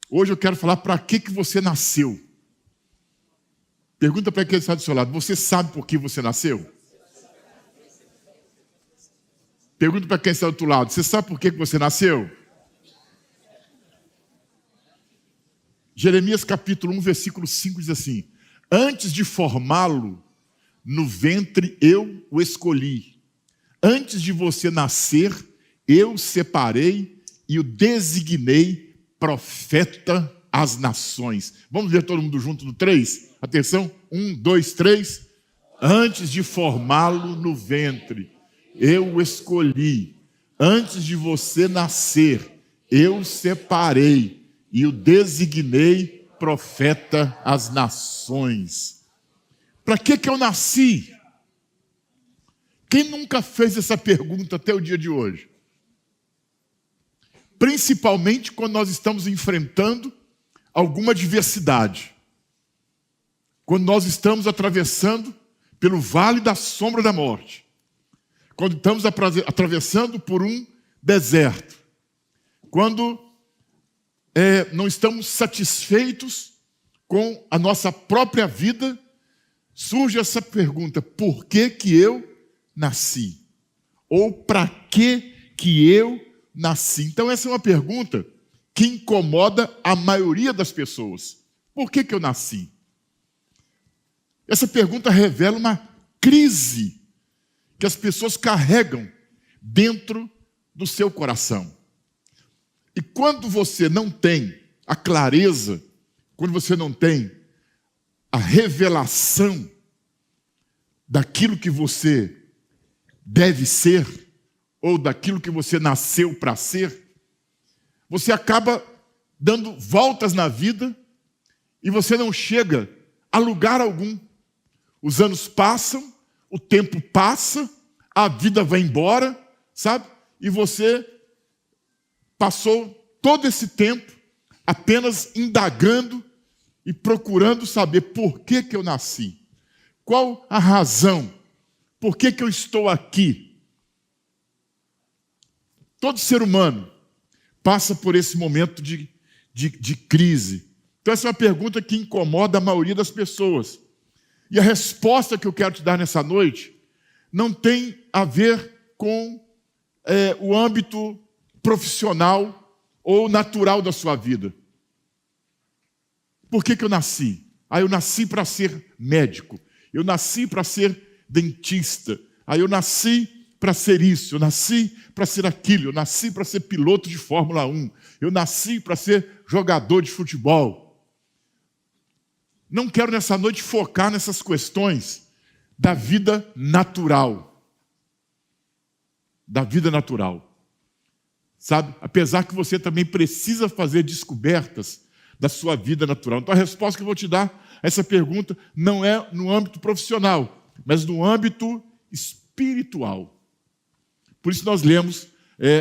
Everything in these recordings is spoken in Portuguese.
Hoje eu quero falar para que você nasceu. Pergunta para quem está do seu lado. Você sabe por que você nasceu? Pergunta para quem está do outro lado. Você sabe por que você nasceu? Jeremias capítulo 1, versículo 5 diz assim: antes de formá-lo no ventre eu o escolhi. Antes de você nascer, eu o separei e o designei profeta às nações. Vamos ver todo mundo junto no 3? Atenção, 1, 2, 3. Antes de formá-lo no ventre, eu o escolhi. Antes de você nascer, eu o separei e o designei profeta às nações. Para que eu nasci? Quem nunca fez essa pergunta até o dia de hoje? Principalmente quando nós estamos enfrentando alguma adversidade. Quando nós estamos atravessando pelo vale da sombra da morte. Quando estamos atravessando por um deserto. Quando não estamos satisfeitos com a nossa própria vida, surge essa pergunta: por que eu nasci? Ou para que eu nasci? Então essa é uma pergunta que incomoda a maioria das pessoas. Por que eu nasci? Essa pergunta revela uma crise que as pessoas carregam dentro do seu coração. E quando você não tem a clareza, quando você não tem a revelação daquilo que você deve ser, ou daquilo que você nasceu para ser, você acaba dando voltas na vida e você não chega a lugar algum. Os anos passam, o tempo passa, a vida vai embora, sabe? E você passou todo esse tempo apenas indagando e procurando saber por que eu nasci. Qual a razão? Por que eu estou aqui? Todo ser humano passa por esse momento de crise. Então essa é uma pergunta que incomoda a maioria das pessoas. E a resposta que eu quero te dar nessa noite não tem a ver com o âmbito profissional ou natural da sua vida. Por que eu nasci? Eu nasci para ser médico. Eu nasci para ser dentista. Eu nasci para ser isso. Eu nasci para ser aquilo. Eu nasci para ser piloto de Fórmula 1. Eu nasci para ser jogador de futebol. Não quero nessa noite focar nessas questões da vida natural. Da vida natural. Sabe? Apesar que você também precisa fazer descobertas da sua vida natural. Então a resposta que eu vou te dar a essa pergunta não é no âmbito profissional, mas no âmbito espiritual. Por isso nós lemos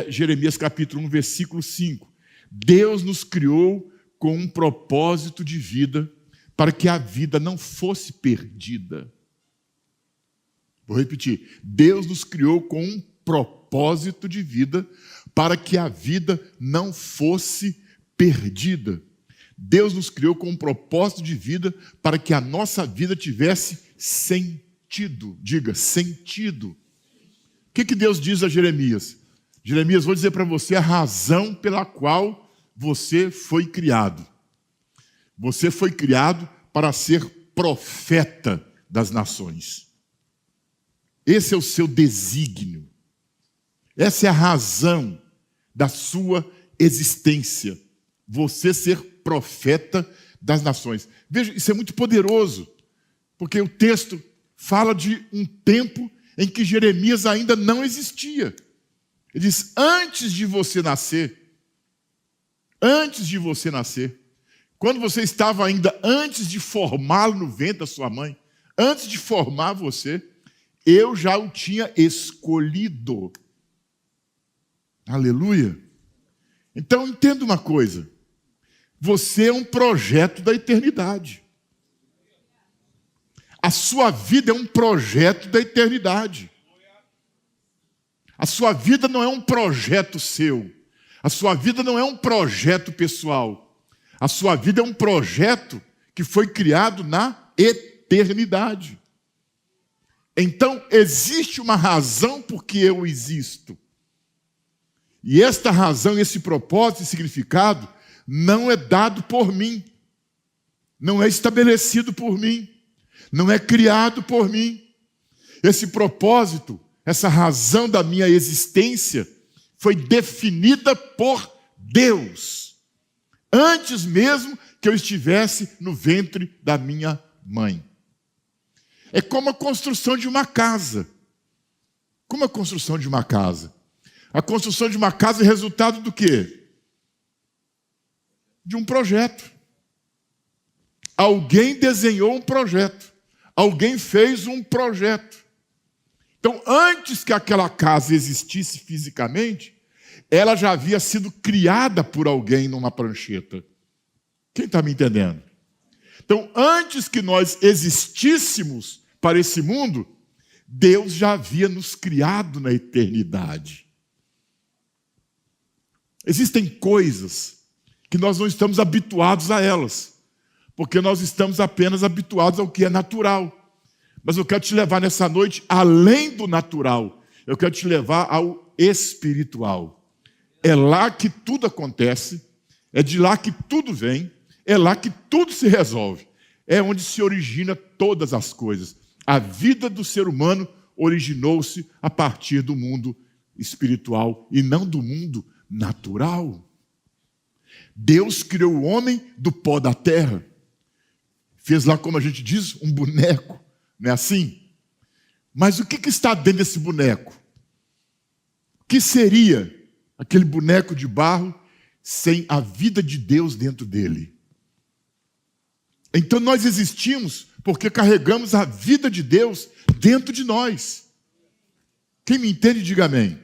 Jeremias capítulo 1, versículo 5. Deus nos criou com um propósito de vida para que a vida não fosse perdida. Vou repetir. Deus nos criou com um propósito de vida para que a vida não fosse perdida. Deus nos criou com um propósito de vida para que a nossa vida tivesse sentido. Diga, sentido. O que Deus diz a Jeremias? Jeremias, vou dizer para você a razão pela qual você foi criado. Você foi criado para ser profeta das nações. Esse é o seu desígnio. Essa é a razão da sua existência. Você ser profeta das nações. Veja, isso é muito poderoso, porque o texto fala de um tempo em que Jeremias ainda não existia. Ele diz, antes de você nascer, quando você estava ainda antes de formá-lo no ventre da sua mãe, antes de formar você, eu já o tinha escolhido. Aleluia. Então entenda uma coisa, você é um projeto da eternidade. A sua vida é um projeto da eternidade. A sua vida não é um projeto seu. A sua vida não é um projeto pessoal. A sua vida é um projeto que foi criado na eternidade. Então, existe uma razão por que eu existo. E esta razão, esse propósito e significado não é dado por mim. Não é estabelecido por mim. Não é criado por mim. Esse propósito, essa razão da minha existência foi definida por Deus. Antes mesmo que eu estivesse no ventre da minha mãe. É como a construção de uma casa. Como a construção de uma casa? A construção de uma casa é resultado do quê? De um projeto. Alguém desenhou um projeto. Alguém fez um projeto. Então, antes que aquela casa existisse fisicamente, ela já havia sido criada por alguém numa prancheta. Quem está me entendendo? Então, antes que nós existíssemos para esse mundo, Deus já havia nos criado na eternidade. Existem coisas que nós não estamos habituados a elas, porque nós estamos apenas habituados ao que é natural. Mas eu quero te levar nessa noite além do natural. Eu quero te levar ao espiritual. É lá que tudo acontece, é de lá que tudo vem, é lá que tudo se resolve. É onde se origina todas as coisas. A vida do ser humano originou-se a partir do mundo espiritual e não do mundo natural. Deus criou o homem do pó da terra. Fez lá, como a gente diz, um boneco. Não é assim? Mas o que está dentro desse boneco? O que seria aquele boneco de barro sem a vida de Deus dentro dele? Então nós existimos porque carregamos a vida de Deus dentro de nós. Quem me entende, diga amém.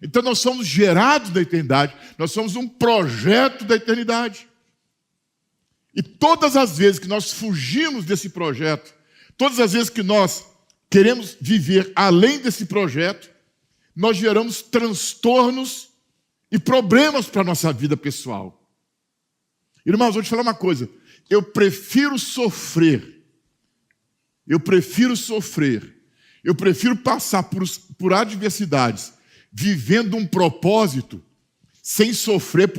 Então nós somos gerados da eternidade, nós somos um projeto da eternidade. E todas as vezes que nós fugimos desse projeto, todas as vezes que nós queremos viver além desse projeto, nós geramos transtornos e problemas para a nossa vida pessoal. Irmãos, vou te falar uma coisa. Eu prefiro sofrer. Eu prefiro passar por adversidades, vivendo um propósito, sem sofrer,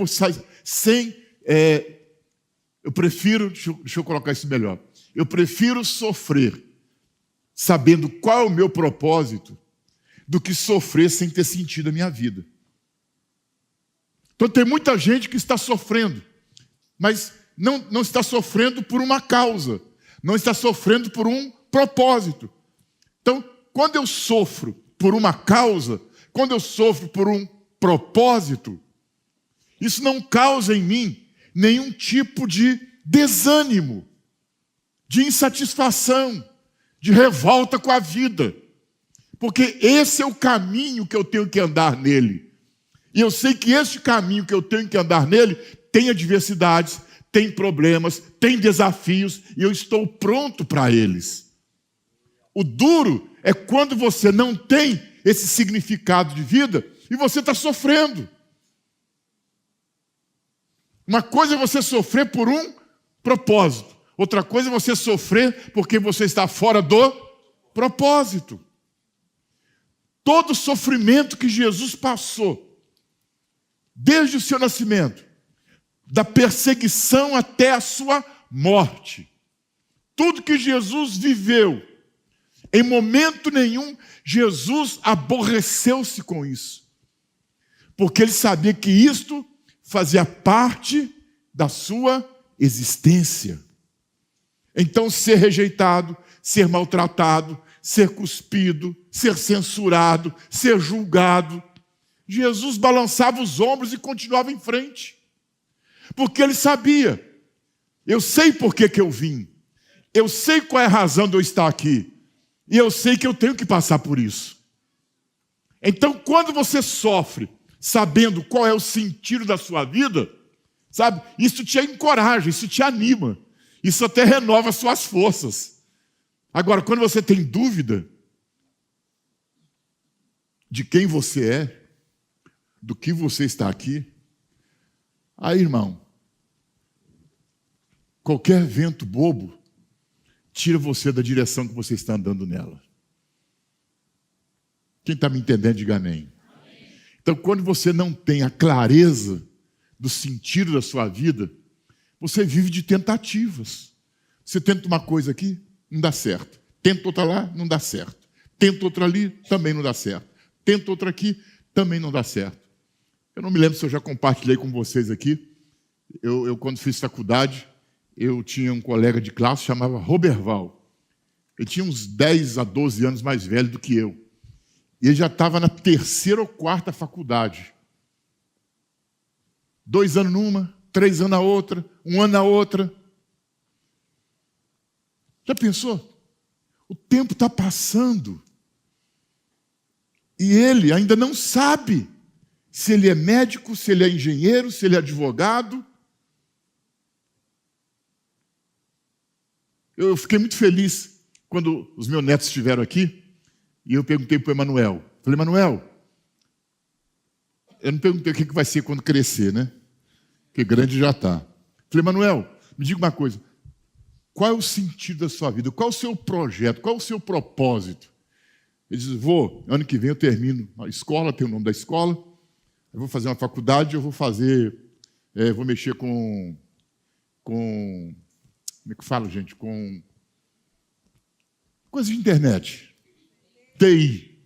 deixa eu colocar isso melhor. Eu prefiro sofrer, sabendo qual é o meu propósito, do que sofrer sem ter sentido a minha vida. Então tem muita gente que está sofrendo, mas não está sofrendo por uma causa, não está sofrendo por um propósito. Então, quando eu sofro por uma causa, quando eu sofro por um propósito, isso não causa em mim nenhum tipo de desânimo, de insatisfação, de revolta com a vida. Porque esse é o caminho que eu tenho que andar nele. E eu sei que esse caminho que eu tenho que andar nele tem adversidades, tem problemas, tem desafios, e eu estou pronto para eles. O duro é quando você não tem esse significado de vida e você está sofrendo. Uma coisa é você sofrer por um propósito. Outra coisa é você sofrer porque você está fora do propósito. Todo o sofrimento que Jesus passou, desde o seu nascimento, da perseguição até a sua morte, tudo que Jesus viveu, em momento nenhum, Jesus aborreceu-se com isso. Porque ele sabia que isto fazia parte da sua existência. Então, ser rejeitado, ser maltratado, ser cuspido, ser censurado, ser julgado, Jesus balançava os ombros e continuava em frente. Porque ele sabia, eu sei por que eu vim, eu sei qual é a razão de eu estar aqui, e eu sei que eu tenho que passar por isso. Então, quando você sofre, sabendo qual é o sentido da sua vida, sabe, isso te encoraja, isso te anima, isso até renova as suas forças. Agora, quando você tem dúvida de quem você é, do que você está aqui, aí, irmão, qualquer vento bobo tira você da direção que você está andando nela. Quem está me entendendo, diga amém. Então, quando você não tem a clareza do sentido da sua vida, você vive de tentativas. Você tenta uma coisa aqui, não dá certo. Tenta outra lá, não dá certo. Tenta outra ali, também não dá certo. Tenta outra aqui, também não dá certo. Eu não me lembro se eu já compartilhei com vocês aqui. Eu quando fiz faculdade, eu tinha um colega de classe, chamava Roberval. Ele tinha uns 10 a 12 anos mais velho do que eu. E ele já estava na 3ª ou 4ª faculdade. 2 anos numa, 3 anos na outra, 1 ano na outra. Já pensou? O tempo está passando. E ele ainda não sabe se ele é médico, se ele é engenheiro, se ele é advogado. Eu fiquei muito feliz quando os meus netos estiveram aqui. E eu perguntei para o Emanuel. Falei, Emanuel, eu não perguntei o que vai ser quando crescer, né? Porque grande já está. Falei, Emanuel, me diga uma coisa. Qual é o sentido da sua vida? Qual é o seu projeto? Qual é o seu propósito? Ele diz, ano que vem eu termino a escola, tem o nome da escola, eu vou fazer uma faculdade, eu vou mexer com como é que fala, gente? Com coisa de internet. TI.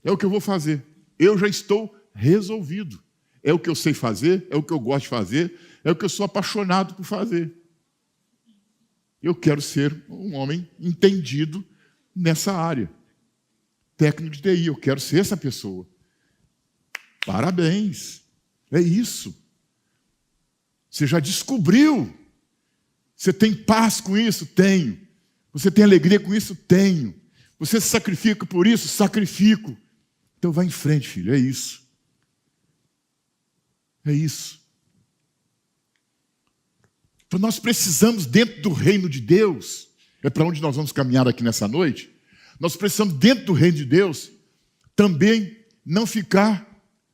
É o que eu vou fazer. Eu já estou resolvido. É o que eu sei fazer, é o que eu gosto de fazer, é o que eu sou apaixonado por fazer. Eu quero ser um homem entendido nessa área. Técnico de TI, eu quero ser essa pessoa. Parabéns. É isso. Você já descobriu. Você tem paz com isso? Tenho. Você tem alegria com isso? Tenho. Você se sacrifica por isso? Sacrifico. Então vai em frente, filho. É isso. É isso. Então nós precisamos, dentro do reino de Deus, é para onde nós vamos caminhar aqui nessa noite, nós precisamos, dentro do reino de Deus, também não ficar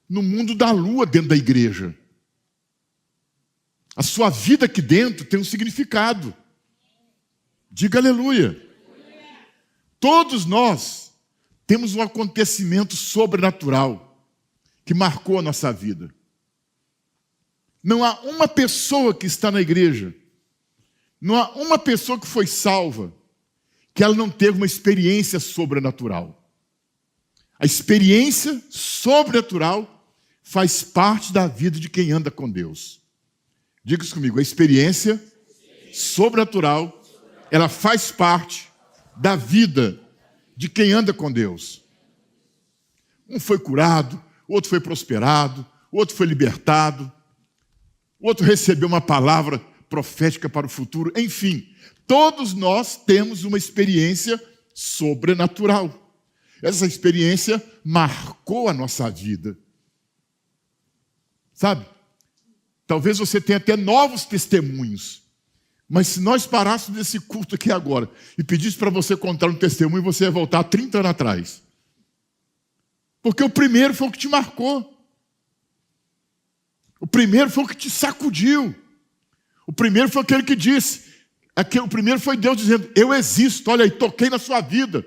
no mundo da lua dentro da igreja. A sua vida aqui dentro tem um significado. Diga aleluia. Todos nós temos um acontecimento sobrenatural que marcou a nossa vida. Não há uma pessoa que está na igreja, não há uma pessoa que foi salva, que ela não teve uma experiência sobrenatural. A experiência sobrenatural faz parte da vida de quem anda com Deus. Diga isso comigo, a experiência sobrenatural, ela faz parte da vida de quem anda com Deus. Um foi curado, o outro foi prosperado, o outro foi libertado, o outro recebeu uma palavra profética para o futuro. Enfim, todos nós temos uma experiência sobrenatural. Essa experiência marcou a nossa vida. Sabe? Talvez você tenha até novos testemunhos. Mas se nós parássemos desse culto aqui agora e pedisse para você contar um testemunho, você ia voltar 30 anos atrás. Porque o primeiro foi o que te marcou. O primeiro foi o que te sacudiu. O primeiro foi aquele que disse. O primeiro foi Deus dizendo, eu existo, olha aí, toquei na sua vida.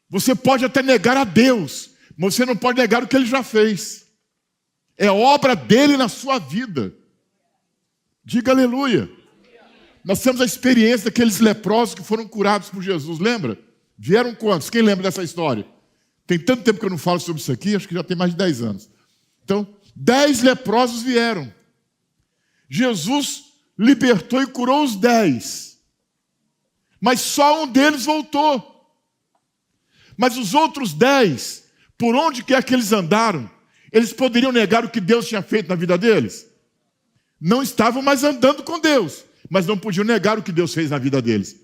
Você pode até negar a Deus, mas você não pode negar o que Ele já fez. É obra dele na sua vida. Diga aleluia. Nós temos a experiência daqueles leprosos que foram curados por Jesus, lembra? Vieram quantos? Quem lembra dessa história? Tem tanto tempo que eu não falo sobre isso aqui, acho que já tem mais de 10 anos. Então, 10 leprosos vieram. Jesus libertou e curou os 10. Mas só um deles voltou. Mas os outros 10, por onde quer que eles andaram, eles poderiam negar o que Deus tinha feito na vida deles? Não estavam mais andando com Deus, mas não podiam negar o que Deus fez na vida deles.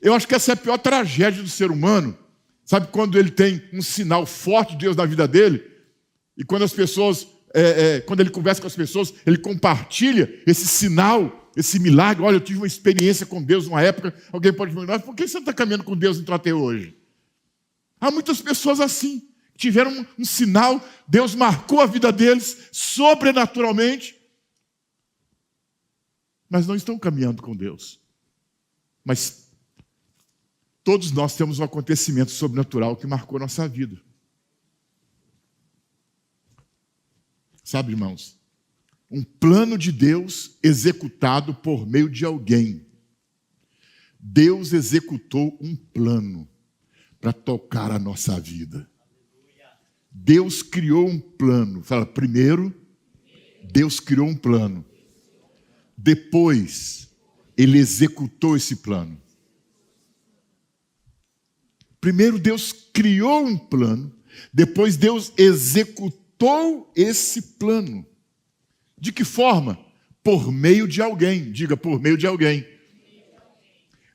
Eu acho que essa é a pior tragédia do ser humano. Sabe quando ele tem um sinal forte de Deus na vida dele? E quando as pessoas, quando ele conversa com as pessoas, ele compartilha esse sinal, esse milagre. Olha, eu tive uma experiência com Deus numa época. Alguém pode me perguntar, por que você não está caminhando com Deus então até hoje? Há muitas pessoas assim, que tiveram um sinal, Deus marcou a vida deles sobrenaturalmente. mas não estão caminhando com Deus. Mas todos nós temos um acontecimento sobrenatural que marcou nossa vida. Sabe, irmãos? Um plano de Deus executado por meio de alguém. Deus executou um plano para tocar a nossa vida. Deus criou um plano. Fala, primeiro, Deus criou um plano. Depois, Ele executou esse plano. Primeiro, Deus criou um plano. Depois, Deus executou esse plano. De que forma? Por meio de alguém. Diga, por meio de alguém.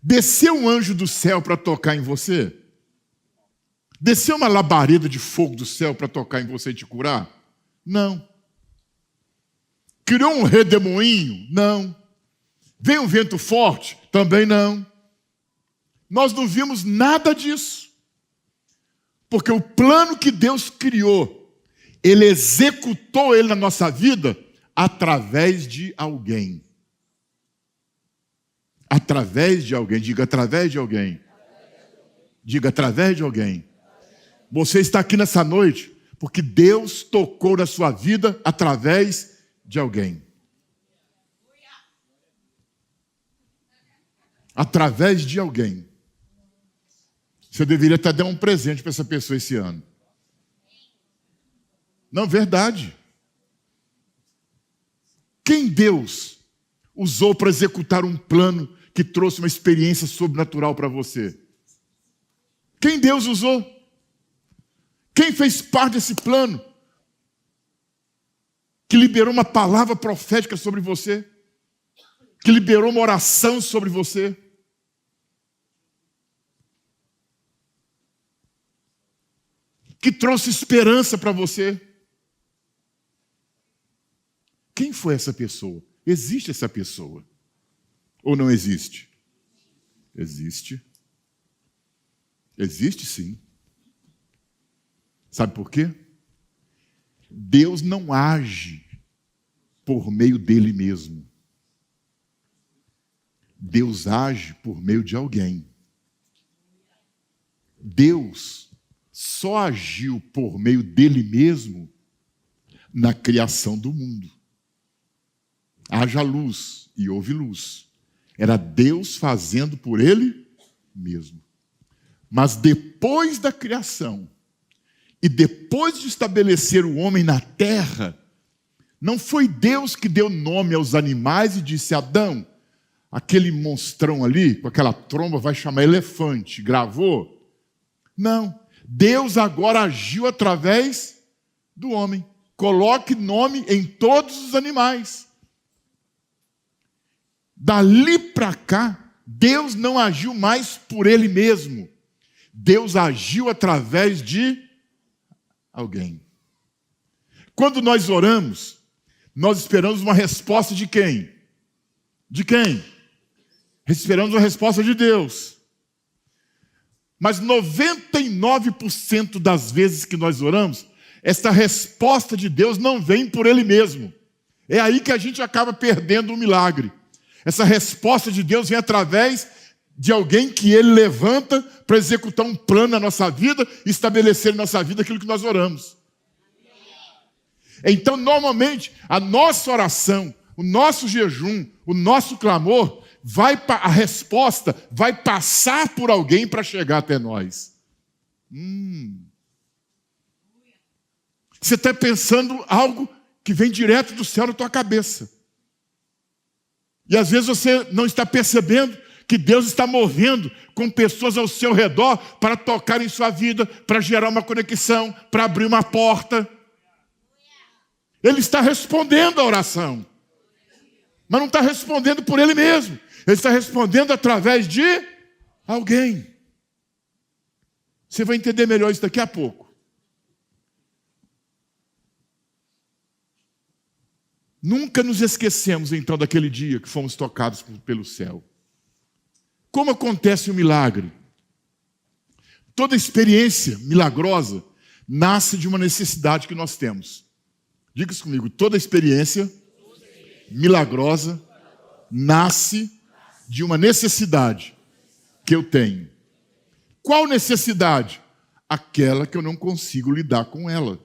Desceu um anjo do céu para tocar em você? Desceu uma labareda de fogo do céu para tocar em você e te curar? Não. Criou um redemoinho? Não. Veio um vento forte? Também não. Nós não vimos nada disso. Porque o plano que Deus criou, Ele executou ele na nossa vida através de alguém. Através de alguém. Diga, através de alguém. Diga, através de alguém. Você está aqui nessa noite porque Deus tocou na sua vida através de alguém. Através de alguém. Você deveria até dar um presente para essa pessoa esse ano. Não, verdade. Quem Deus usou para executar um plano que trouxe uma experiência sobrenatural para você? Quem Deus usou? Quem fez parte desse plano? Que liberou uma palavra profética sobre você? Que liberou uma oração sobre você? Que trouxe esperança para você? Quem foi essa pessoa? Existe essa pessoa? Ou não existe? Existe. Existe sim. Sabe por quê? Deus não age por meio dele mesmo. Deus age por meio de alguém. Deus só agiu por meio dele mesmo na criação do mundo. Haja luz e houve luz. Era Deus fazendo por ele mesmo. Mas depois da criação, e depois de estabelecer o homem na terra, não foi Deus que deu nome aos animais e disse, Adão, aquele monstrão ali, com aquela tromba, vai chamar elefante. Gravou? Não. Deus agora agiu através do homem. Coloque nome em todos os animais. Dali para cá, Deus não agiu mais por ele mesmo. Deus agiu através de alguém. Quando nós oramos, nós esperamos uma resposta de quem? De quem? Esperamos uma resposta de Deus. Mas 99% das vezes que nós oramos, esta resposta de Deus não vem por ele mesmo. É aí que a gente acaba perdendo o milagre. Essa resposta de Deus vem através de alguém que ele levanta para executar um plano na nossa vida e estabelecer na nossa vida aquilo que nós oramos. Então, normalmente, a nossa oração, o nosso jejum, o nosso clamor, a resposta vai passar por alguém para chegar até nós. Você está pensando algo que vem direto do céu na tua cabeça. E às vezes você não está percebendo que Deus está movendo com pessoas ao seu redor para tocar em sua vida, para gerar uma conexão, para abrir uma porta. Ele está respondendo a oração, mas não está respondendo por ele mesmo. Ele está respondendo através de alguém. Você vai entender melhor isso daqui a pouco. Nunca nos esquecemos, então, daquele dia que fomos tocados pelo céu. Como acontece o milagre? Toda experiência milagrosa nasce de uma necessidade que nós temos. Diga isso comigo. Toda experiência milagrosa nasce de uma necessidade que eu tenho. Qual necessidade? Aquela que eu não consigo lidar com ela.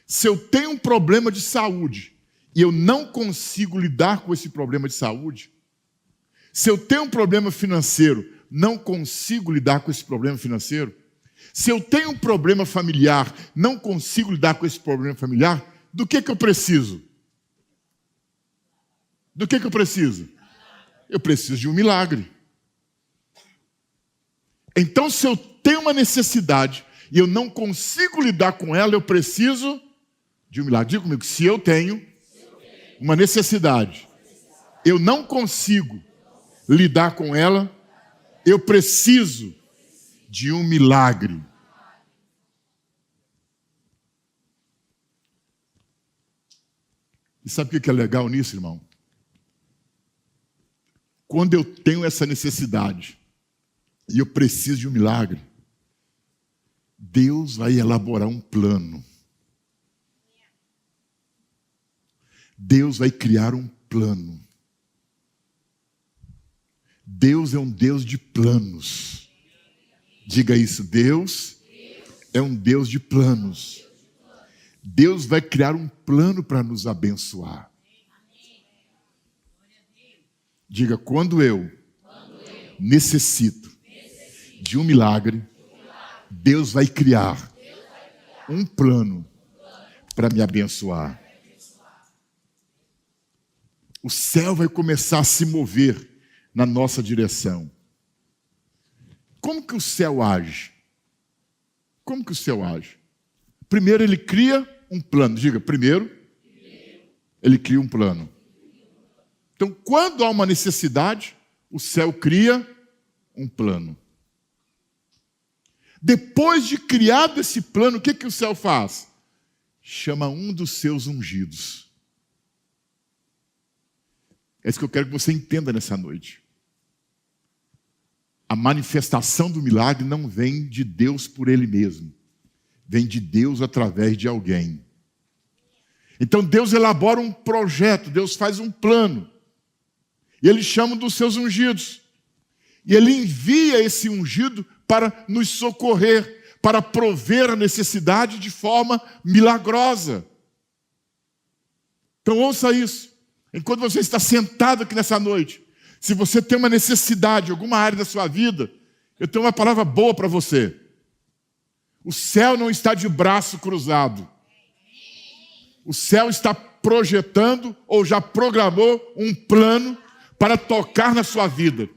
Se eu tenho um problema de saúde e eu não consigo lidar com esse problema de saúde, se eu tenho um problema financeiro, não consigo lidar com esse problema financeiro, se eu tenho um problema familiar, não consigo lidar com esse problema familiar, do que eu preciso? Do que eu preciso? Eu preciso de um milagre. Então, se eu tenho uma necessidade e eu não consigo lidar com ela, eu preciso de um milagre. Diga comigo, se eu tenho uma necessidade, eu não consigo lidar com ela, eu preciso de um milagre. E sabe o que é legal nisso, irmão? Quando eu tenho essa necessidade e eu preciso de um milagre, Deus vai elaborar um plano. Deus vai criar um plano. Deus é um Deus de planos. Diga isso, Deus é um Deus de planos. Deus vai criar um plano para nos abençoar. Diga, quando eu necessito de um milagre, Deus vai criar um plano para me abençoar. O céu vai começar a se mover na nossa direção. Como que o céu age? Como que o céu age? Primeiro ele cria um plano. Diga, primeiro ele cria um plano. Então, quando há uma necessidade, o céu cria um plano. Depois de criado esse plano, o que o céu faz? Chama um dos seus ungidos. É isso que eu quero que você entenda nessa noite. A manifestação do milagre não vem de Deus por Ele mesmo. Vem de Deus através de alguém. Então Deus elabora um projeto, Deus faz um plano. E Ele chama um dos seus ungidos. E Ele envia esse ungido para nos socorrer, para prover a necessidade de forma milagrosa. Então ouça isso. Enquanto você está sentado aqui nessa noite, se você tem uma necessidade em alguma área da sua vida, eu tenho uma palavra boa para você. O céu não está de braço cruzado. O céu está projetando ou já programou um plano para tocar na sua vida.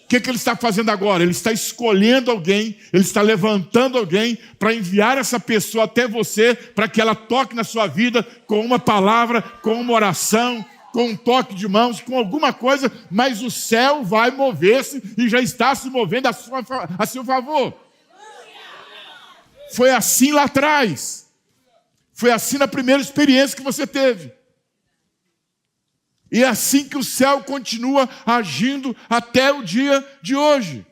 O que ele está fazendo agora? Ele está escolhendo alguém, ele está levantando alguém para enviar essa pessoa até você, para que ela toque na sua vida com uma palavra, com uma oração, com um toque de mãos, com alguma coisa, mas o céu vai mover-se e já está se movendo a seu favor. Foi assim lá atrás. Foi assim na primeira experiência que você teve. E é assim que o céu continua agindo até o dia de hoje.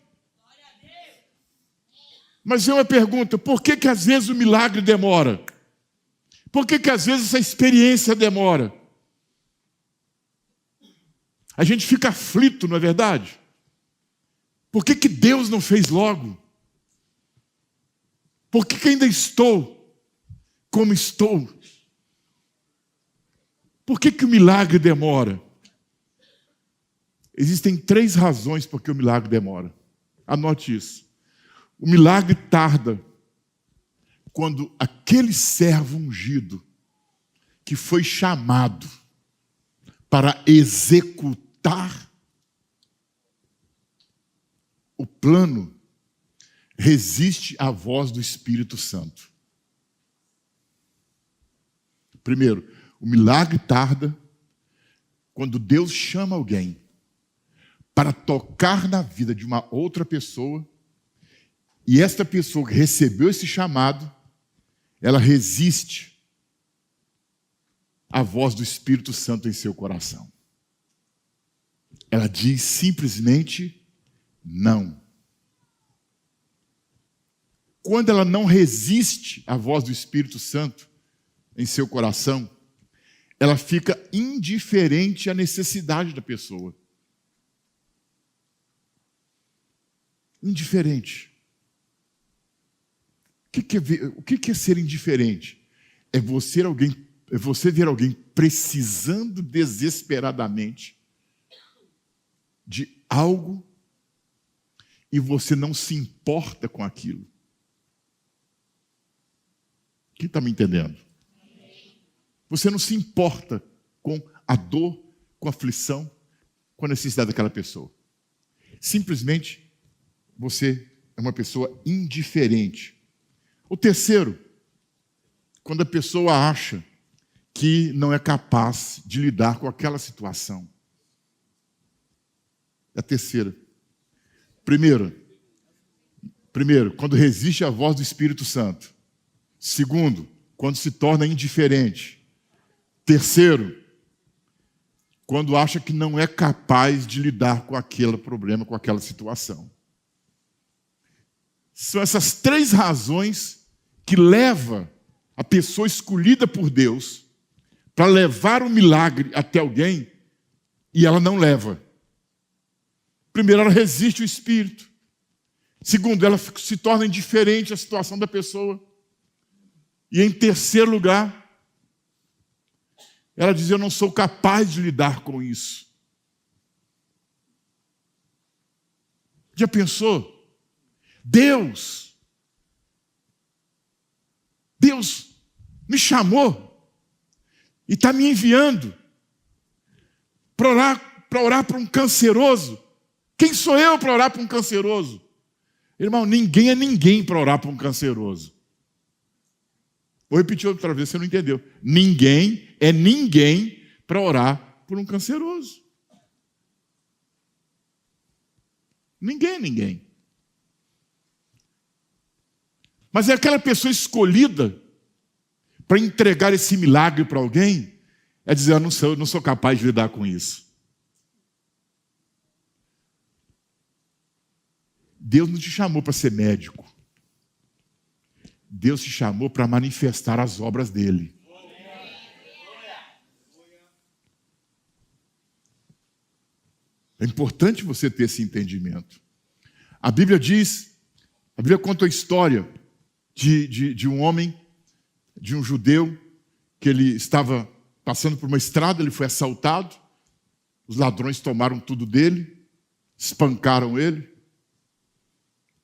Mas é uma pergunta, por que às vezes o milagre demora? Por que às vezes essa experiência demora? A gente fica aflito, não é verdade? Por que Deus não fez logo? Por que ainda estou como estou? Por que o milagre demora? Existem 3 razões por que o milagre demora. Anote isso. O milagre tarda quando aquele servo ungido que foi chamado para executar o plano resiste à voz do Espírito Santo. Primeiro, o milagre tarda quando Deus chama alguém para tocar na vida de uma outra pessoa e esta pessoa que recebeu esse chamado, ela resiste à voz do Espírito Santo em seu coração. Ela diz simplesmente não. Quando ela não resiste à voz do Espírito Santo em seu coração, ela fica indiferente à necessidade da pessoa. Indiferente. O que é ser indiferente? É você ver alguém precisando desesperadamente de algo e você não se importa com aquilo. Quem está me entendendo? Você não se importa com a dor, com a aflição, com a necessidade daquela pessoa. Simplesmente você é uma pessoa indiferente. O terceiro, quando a pessoa acha que não é capaz de lidar com aquela situação. É a terceira. Primeiro, quando resiste à voz do Espírito Santo. Segundo, quando se torna indiferente. Terceiro, quando acha que não é capaz de lidar com aquele problema, com aquela situação. São essas três razões que levam a pessoa escolhida por Deus para levar o milagre até alguém e ela não leva. Primeiro, ela resiste ao Espírito. Segundo, ela se torna indiferente à situação da pessoa. E em terceiro lugar, ela diz: eu não sou capaz de lidar com isso. Já pensou? Deus me chamou e está me enviando para orar para um canceroso. Quem sou eu para orar para um canceroso? Irmão, ninguém é ninguém para orar para um canceroso. Vou repetir outra vez, você não entendeu. Ninguém é ninguém para orar por um canceroso. Ninguém é ninguém. Mas é aquela pessoa escolhida para entregar esse milagre para alguém, é dizer: eu não sou capaz de lidar com isso. Deus não te chamou para ser médico. Deus te chamou para manifestar as obras dele. É importante você ter esse entendimento. A Bíblia conta a história de um homem, de um judeu, que ele estava passando por uma estrada, ele foi assaltado, os ladrões tomaram tudo dele, espancaram ele.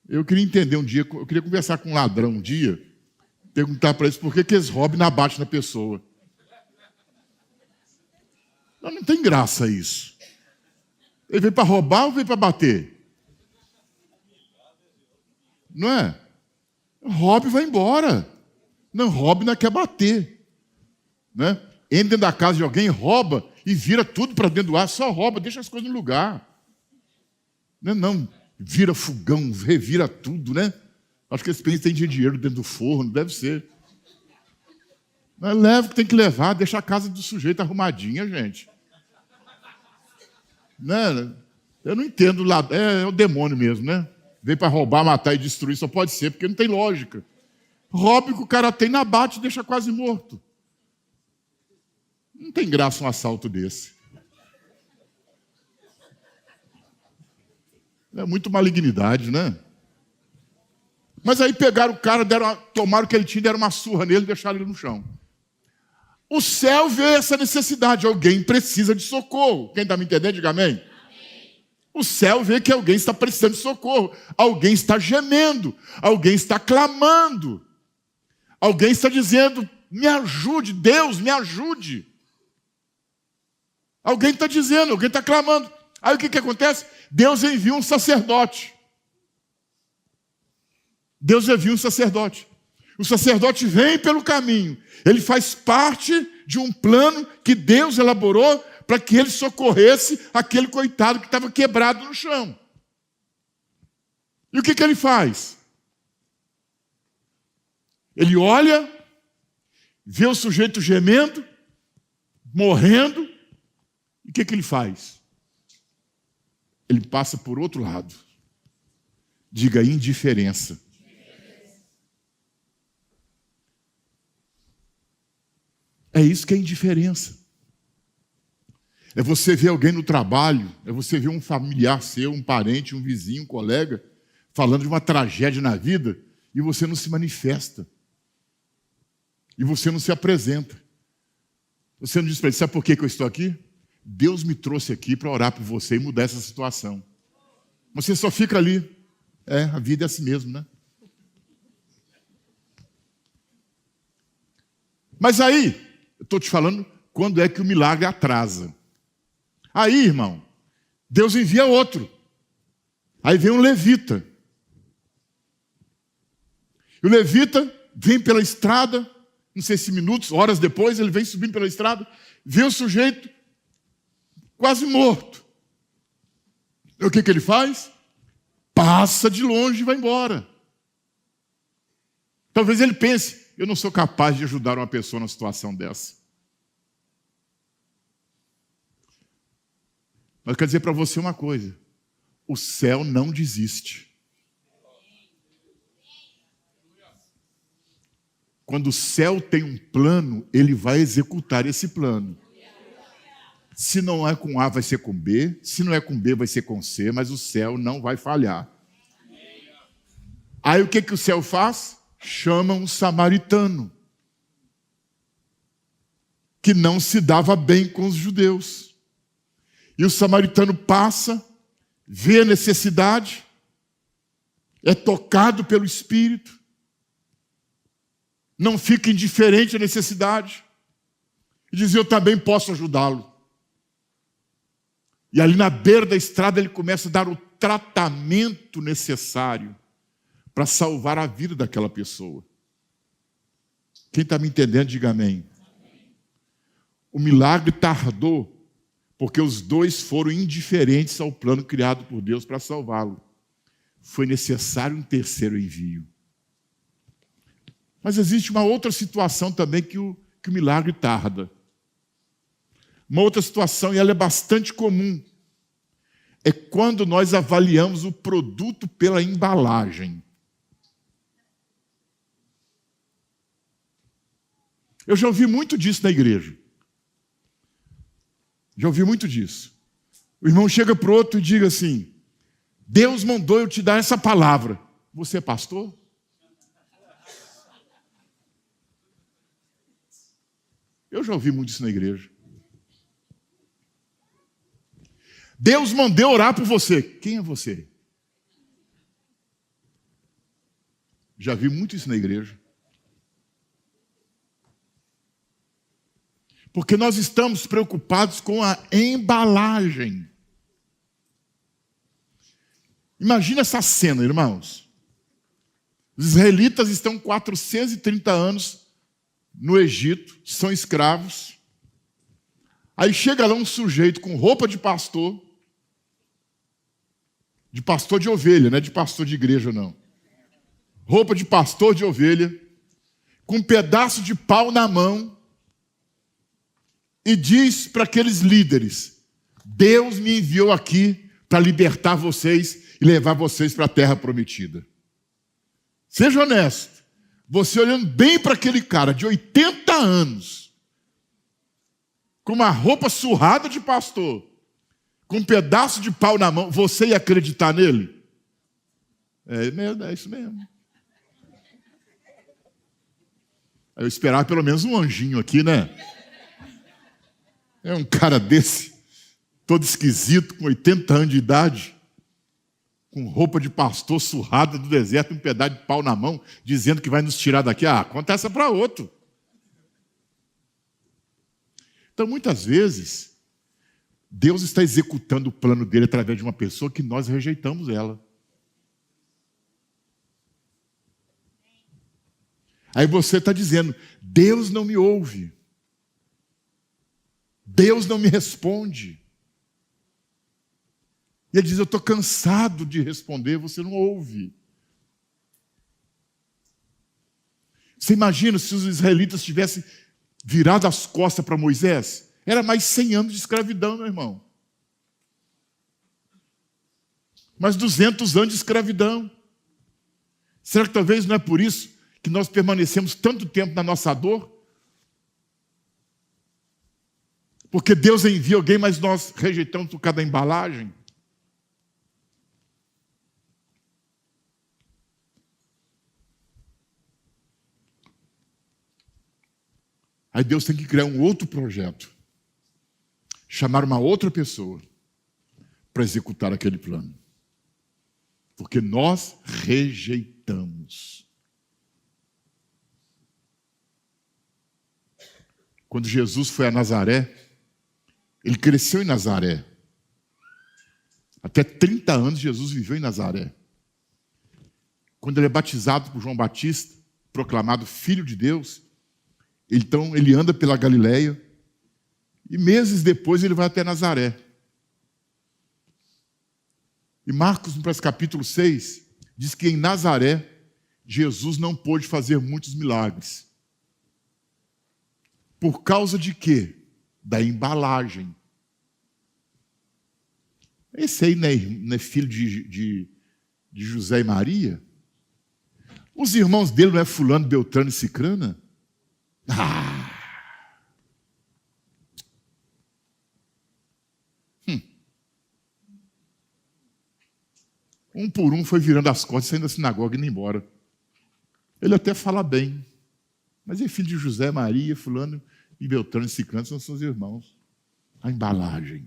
Eu queria entender um dia, eu queria conversar com um ladrão um dia, perguntar para eles por que eles roubam e não abatem na pessoa. Não tem graça isso. Ele veio para roubar ou veio para bater? Não é? Roube e vai embora. Não roube, não quer bater. Né? Entra dentro da casa de alguém, rouba e vira tudo para dentro do ar, só rouba, deixa as coisas no lugar. Não, vira fogão, revira tudo, né? Acho que esse país tem dinheiro dentro do forno, deve ser. Mas leva o que tem que levar, deixa a casa do sujeito arrumadinha, gente. Né? Eu não entendo, é o demônio mesmo, né? Veio para roubar, matar e destruir, só pode ser, porque não tem lógica. Rouba o que o cara tem, na bate e deixa quase morto. Não tem graça um assalto desse. É muito malignidade, né? Mas aí pegaram o cara, tomaram o que ele tinha, deram uma surra nele e deixaram ele no chão. O céu vê essa necessidade, alguém precisa de socorro. Quem está me entendendo, diga amém. O céu vê que alguém está precisando de socorro, alguém está gemendo, alguém está clamando, alguém está dizendo: me ajude, Deus, me ajude. Alguém está dizendo, alguém está clamando. Aí o que acontece? Deus envia um sacerdote. Deus envia um sacerdote. O sacerdote vem pelo caminho. Ele faz parte de um plano que Deus elaborou para que ele socorresse aquele coitado que estava quebrado no chão. E o que ele faz? Ele olha, vê o sujeito gemendo, morrendo, e o que ele faz? Ele passa por outro lado. Diga: indiferença. É isso que é indiferença. É você ver alguém no trabalho, é você ver um familiar seu, um parente, um vizinho, um colega, falando de uma tragédia na vida, e você não se manifesta. E você não se apresenta. Você não diz para ele, sabe por que eu estou aqui? Deus me trouxe aqui para orar por você e mudar essa situação. Você só fica ali. A vida é assim mesmo, né? Mas aí, eu estou te falando, quando é que o milagre atrasa? Aí, irmão, Deus envia outro. Aí vem um levita. E o levita vem pela estrada, não sei se minutos, horas depois, ele vem subindo pela estrada, vê o sujeito quase morto. E o que ele faz? Passa de longe e vai embora. Talvez ele pense, eu não sou capaz de ajudar uma pessoa numa situação dessa. Mas eu quero dizer para você uma coisa, o céu não desiste. Quando o céu tem um plano, ele vai executar esse plano. Se não é com A, vai ser com B. Se não é com B, vai ser com C. Mas o céu não vai falhar. Aí o que o céu faz? Chama um samaritano. Que não se dava bem com os judeus. E o samaritano passa, vê a necessidade, é tocado pelo Espírito. Não fica indiferente à necessidade. E diz, eu também posso ajudá-lo. E ali na beira da estrada ele começa a dar o tratamento necessário para salvar a vida daquela pessoa. Quem está me entendendo, diga amém. O milagre tardou, porque os dois foram indiferentes ao plano criado por Deus para salvá-lo. Foi necessário um terceiro envio. Mas existe uma outra situação também que o milagre tarda. Uma outra situação, e ela é bastante comum, é quando nós avaliamos o produto pela embalagem. Eu já ouvi muito disso na igreja. Já ouvi muito disso. O irmão chega para o outro e diga assim, Deus mandou eu te dar essa palavra. Você é pastor? Eu já ouvi muito isso na igreja. Deus mandou orar por você. Quem é você? Já vi muito isso na igreja. Porque nós estamos preocupados com a embalagem. Imagina essa cena, irmãos. Os israelitas estão 430 anos no Egito, são escravos. Aí chega lá um sujeito com roupa de pastor de ovelha, não é de pastor de igreja, não. Roupa de pastor de ovelha, com um pedaço de pau na mão, e diz para aqueles líderes, Deus me enviou aqui para libertar vocês e levar vocês para a terra prometida. Seja honesto. Você olhando bem para aquele cara de 80 anos, com uma roupa surrada de pastor, com um pedaço de pau na mão, você ia acreditar nele? É isso mesmo. Eu esperava pelo menos um anjinho aqui, né? É um cara desse, todo esquisito, com 80 anos de idade, com roupa de pastor surrada do deserto, um pedaço de pau na mão, dizendo que vai nos tirar daqui. Conta essa para outro. Então, muitas vezes, Deus está executando o plano dele através de uma pessoa que nós rejeitamos ela. Aí você está dizendo, Deus não me ouve. Deus não me responde. E ele diz, eu estou cansado de responder, você não ouve. Você imagina se os israelitas tivessem virado as costas para Moisés? Era mais 100 anos de escravidão, meu irmão. Mais 200 anos de escravidão. Será que talvez não é por isso que nós permanecemos tanto tempo na nossa dor? Porque Deus envia alguém, mas nós rejeitamos por causa da embalagem. Aí Deus tem que criar um outro projeto. Chamar uma outra pessoa para executar aquele plano. Porque nós rejeitamos. Quando Jesus foi a Nazaré, ele cresceu em Nazaré. Até 30 anos Jesus viveu em Nazaré. Quando ele é batizado por João Batista, proclamado Filho de Deus, então ele anda pela Galileia e meses depois ele vai até Nazaré. E Marcos, no capítulo 6, diz que em Nazaré, Jesus não pôde fazer muitos milagres. Por causa de quê? Da embalagem. Esse aí não é filho de José e Maria? Os irmãos dele não é fulano, Beltrano e Cicrana? Um por um foi virando as costas, saindo da sinagoga e indo embora. Ele até fala bem. Mas é filho de José, Maria, fulano e Beltrano e Cicrano, são seus irmãos. A embalagem.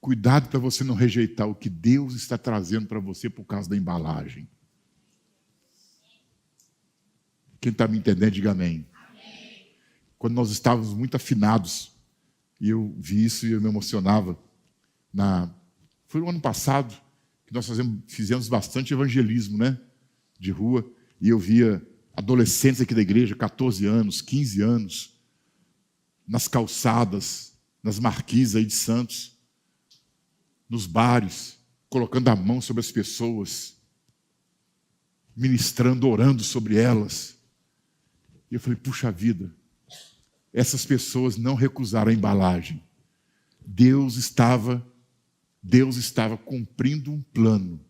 Cuidado para você não rejeitar o que Deus está trazendo para você por causa da embalagem. Quem está me entendendo, diga amém. Amém. Quando nós estávamos muito afinados, e eu vi isso e eu me emocionava. Foi no ano passado que nós fizemos bastante evangelismo, né? De rua. E eu via adolescentes aqui da igreja, 14 anos, 15 anos, nas calçadas, nas marquises aí de Santos, nos bares, colocando a mão sobre as pessoas, ministrando, orando sobre elas. E eu falei, puxa vida, essas pessoas não recusaram a embalagem. Deus estava cumprindo um plano,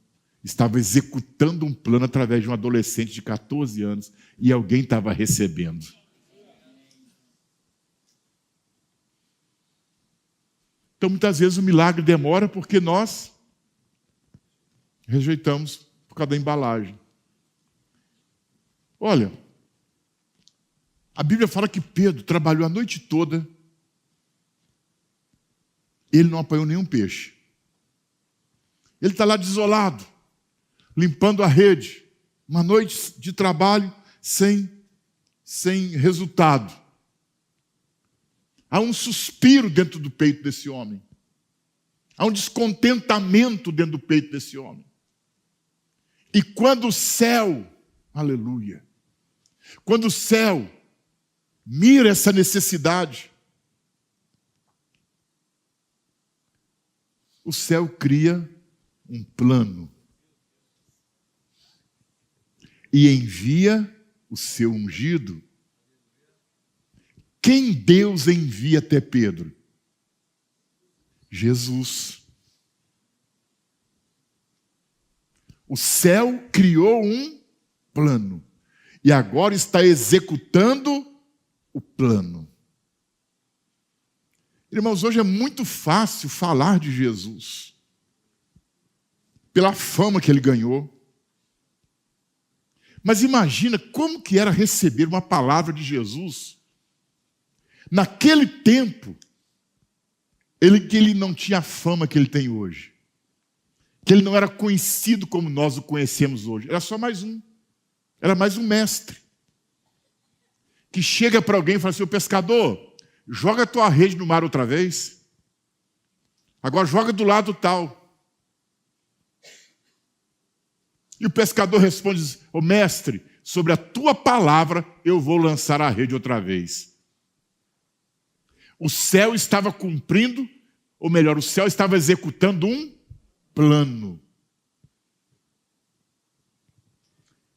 estava executando um plano através de um adolescente de 14 anos e alguém estava recebendo. Então, muitas vezes o milagre demora porque nós rejeitamos por causa da embalagem. Olha, a Bíblia fala que Pedro trabalhou a noite toda, ele não apanhou nenhum peixe. Ele está lá desolado, limpando a rede, uma noite de trabalho sem resultado. Há um suspiro dentro do peito desse homem. Há um descontentamento dentro do peito desse homem. E quando o céu, aleluia, quando o céu mira essa necessidade, o céu cria um plano e envia o seu ungido. Quem Deus envia até Pedro? Jesus. O céu criou um plano e agora está executando o plano. Irmãos, hoje é muito fácil falar de Jesus, pela fama que ele ganhou. Mas imagina como que era receber uma palavra de Jesus naquele tempo, que ele não tinha a fama que ele tem hoje, que ele não era conhecido como nós o conhecemos hoje, era só mais um, era mais um mestre, que chega para alguém e fala assim, ô pescador, joga a tua rede no mar outra vez, agora joga do lado tal. E o pescador responde, ô mestre, sobre a tua palavra eu vou lançar a rede outra vez. O céu estava cumprindo, ou melhor, o céu estava executando um plano.